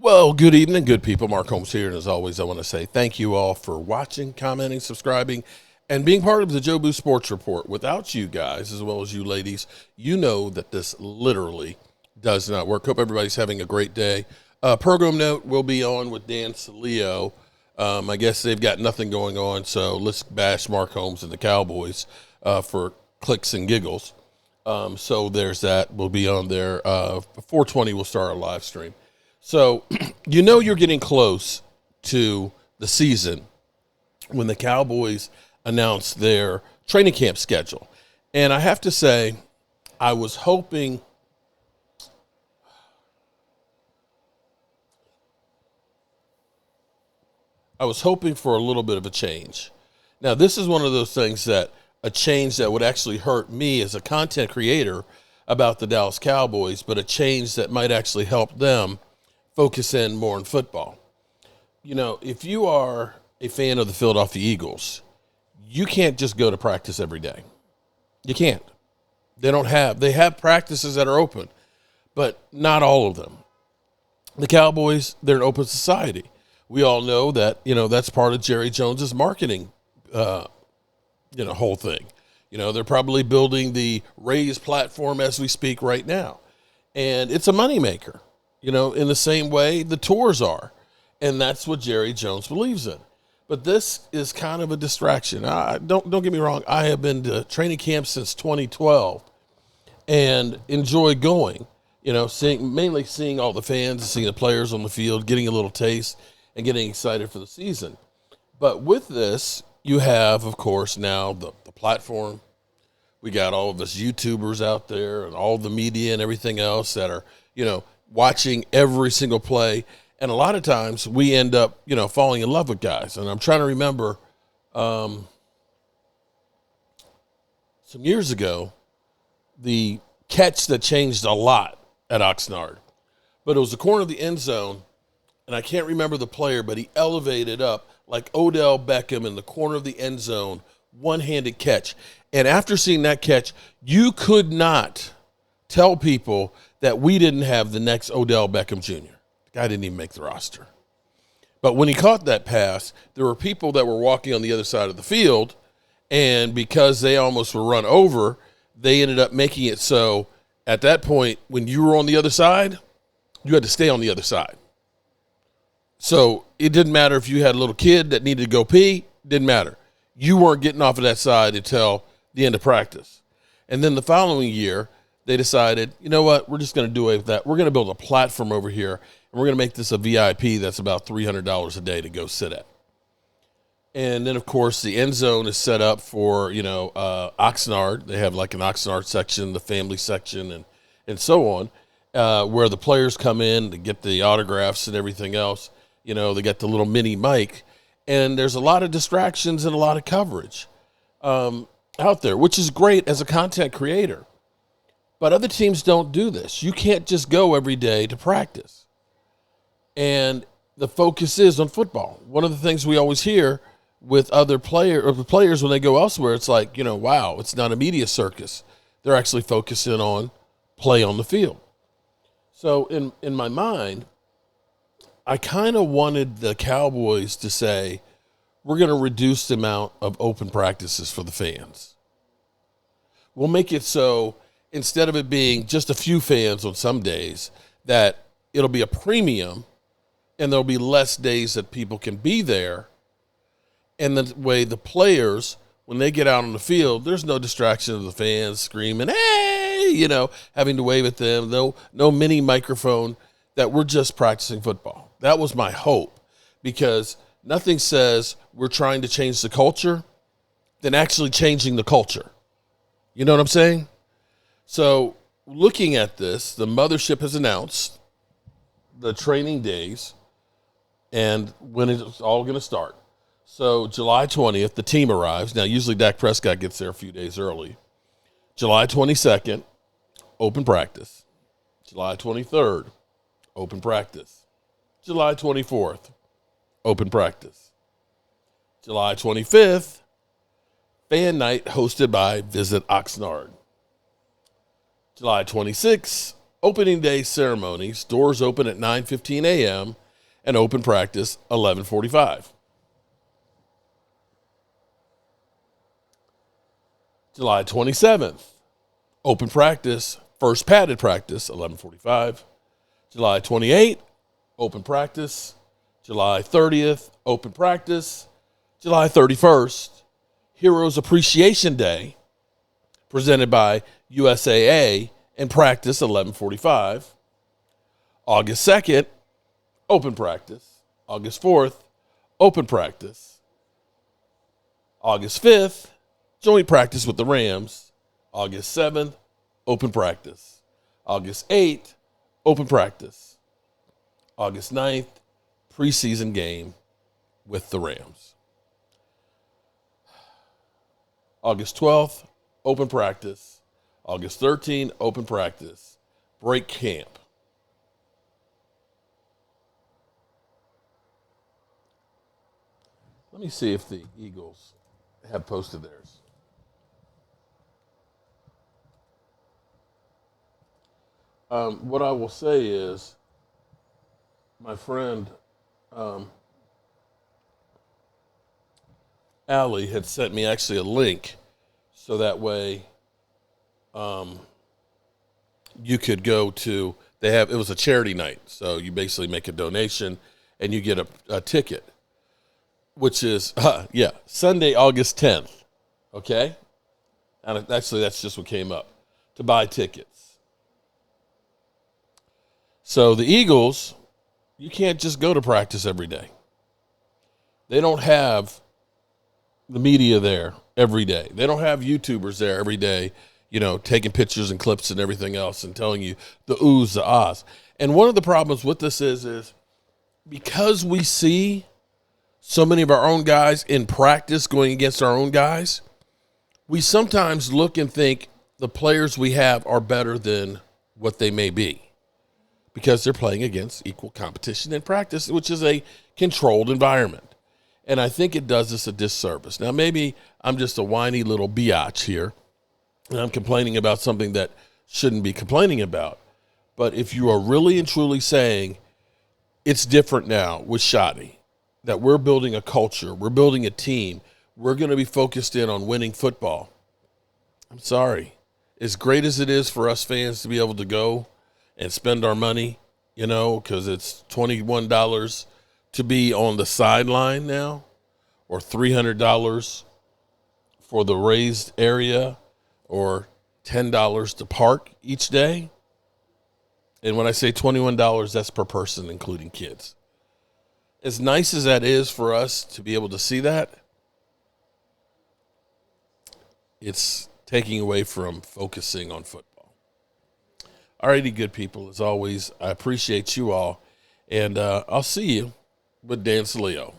Well, good evening, good people. Mark Holmes here, and as always, I want to say thank you all for watching, commenting, subscribing, and being part of the Joe Boo Sports Report. Without you guys, as well as you ladies, you know that this literally does not work. Hope everybody's having a great day. Program note, we'll be on with Dan Saleo. I guess they've got nothing going on, so let's bash Mark Holmes and the Cowboys for clicks and giggles. So there's that. We'll be on there. 4:20, we'll start our live stream. So, you know you're getting close to the season when the Cowboys announce their training camp schedule. And I have to say, I was hoping for a little bit of a change. Now, this is one of those things that a change that would actually hurt me as a content creator about the Dallas Cowboys, but a change that might actually help them focus in more on football. You know, if you are a fan of the Philadelphia Eagles, you can't just go to practice every day. You can't. They have practices that are open, but not all of them. The Cowboys, they're an open society. We all know that, that's part of Jerry Jones's marketing, whole thing. They're probably building the Raise platform as we speak right now. And it's a moneymaker. In the same way the tours are. And that's what Jerry Jones believes in. But this is kind of a distraction. Don't get me wrong. I have been to training camp since 2012 and enjoy going, mainly seeing all the fans, seeing the players on the field, getting a little taste and getting excited for the season. But with this, you have, of course, now the platform. We got all of us YouTubers out there and all the media and everything else that are, watching every single play. And a lot of times we end up, falling in love with guys. And I'm trying to remember some years ago, the catch that changed a lot at Oxnard. But it was the corner of the end zone, and I can't remember the player, but he elevated up like Odell Beckham in the corner of the end zone, one-handed catch. And after seeing that catch, you could not tell people that we didn't have the next Odell Beckham Jr. The guy didn't even make the roster. But when he caught that pass, there were people that were walking on the other side of the field, and because they almost were run over, they ended up making it so at that point, when you were on the other side, you had to stay on the other side. So it didn't matter if you had a little kid that needed to go pee, didn't matter. You weren't getting off of that side until the end of practice. And then the following year, they decided, you know what, we're just going to do away with that. We're going to build a platform over here, and we're going to make this a VIP that's about $300 a day to go sit at. And then, of course, the end zone is set up for, Oxnard. They have like an Oxnard section, the family section, and so on, where the players come in to get the autographs and everything else. They got the little mini mic. And there's a lot of distractions and a lot of coverage out there, which is great as a content creator. But other teams don't do this. You can't just go every day to practice. And the focus is on football. One of the things we always hear with other players when they go elsewhere, it's like, wow, it's not a media circus. They're actually focusing on play on the field. So in my mind, I kind of wanted the Cowboys to say, we're going to reduce the amount of open practices for the fans. We'll make it so instead of it being just a few fans on some days, that it'll be a premium and there'll be less days that people can be there. And the way the players, when they get out on the field, there's no distraction of the fans screaming, hey, having to wave at them, no mini microphone, that we're just practicing football. That was my hope, because nothing says we're trying to change the culture than actually changing the culture. You know what I'm saying? So looking at this, the mothership has announced the training days and when it's all going to start. So July 20th, the team arrives. Now, usually Dak Prescott gets there a few days early. July 22nd, open practice. July 23rd, open practice. July 24th, open practice. July 25th, fan night hosted by Visit Oxnard. July 26th, Opening day ceremonies, doors open at 9:15 a.m. and open practice 11:45. July 27th, open practice, first padded practice 11:45. July 28th, open practice. July 30th, open practice. July 31st, Heroes Appreciation Day, presented by USAA, and practice 11:45. August 2nd, open practice. August 4th, open practice. August 5th, joint practice with the Rams. August 7th, open practice. August 8th, open practice. August 9th, preseason game with the Rams. August 12th, open practice. August 13th, open practice. Break camp. Let me see if the Eagles have posted theirs. What I will say is, my friend Allie had sent me actually a link so that way you could go to, it was a charity night. So you basically make a donation and you get a ticket, which is, Sunday, August 10th. Okay? And actually, that's just what came up, to buy tickets. So the Eagles, you can't just go to practice every day. They don't have the media there every day. They don't have YouTubers there every day, taking pictures and clips and everything else and telling you the oohs, the ahs. And one of the problems with this is because we see so many of our own guys in practice going against our own guys, we sometimes look and think the players we have are better than what they may be because they're playing against equal competition in practice, which is a controlled environment. And I think it does us a disservice. Now, maybe I'm just a whiny little biatch here, and I'm complaining about something that shouldn't be complaining about. But if you are really and truly saying it's different now with Shoddy, that we're building a culture, we're building a team, we're going to be focused in on winning football, I'm sorry. As great as it is for us fans to be able to go and spend our money, because it's $21 to be on the sideline now, or $300 for the raised area, or $10 to park each day. And when I say $21, that's per person, including kids. As nice as that is for us to be able to see that, it's taking away from focusing on football. All righty, good people. As always, I appreciate you all. And I'll see you with Dan Saleo.